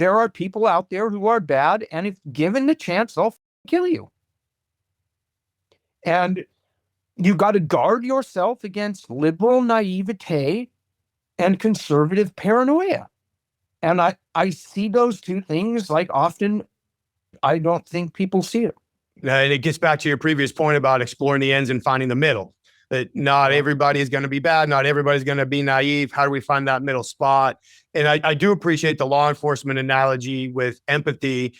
there are people out there who are bad, and if given the chance, they'll kill you. And you got to guard yourself against liberal naivete and conservative paranoia. And I see those two things like often. I don't think people see it. And it gets back to your previous point about exploring the ends and finding the middle. That not everybody is going to be bad. Not everybody's going to be naive. How do we find that middle spot? And I do appreciate the law enforcement analogy with empathy.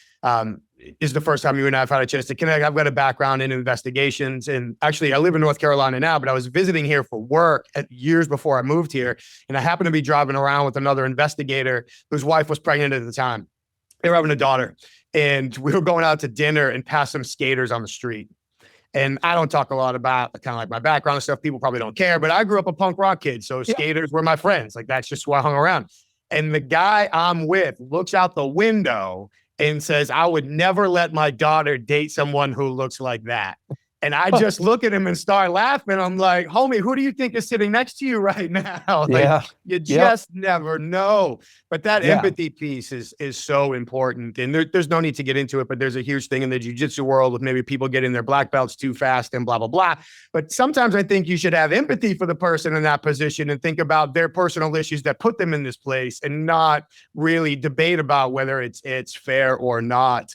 Is the first time you and I have had a chance to connect. I've got a background in investigations. And actually, I live in North Carolina now, but I was visiting here for work years before I moved here. And I happened to be driving around with another investigator whose wife was pregnant at the time. They were having a daughter. And we were going out to dinner and passed some skaters on the street. And I don't talk a lot about kind of like my background and stuff. People probably don't care, but I grew up a punk rock kid. So skaters were my friends. Like that's just who I hung around. And the guy I'm with looks out the window and says, I would never let my daughter date someone who looks like that. And I just look at him and start laughing. I'm like, homie, who do you think is sitting next to you right now? Like, you just never know. But that empathy piece is so important. And there's no need to get into it, but there's a huge thing in the jiu-jitsu world with maybe people getting their black belts too fast and blah, blah, blah. But sometimes I think you should have empathy for the person in that position and think about their personal issues that put them in this place and not really debate about whether it's fair or not.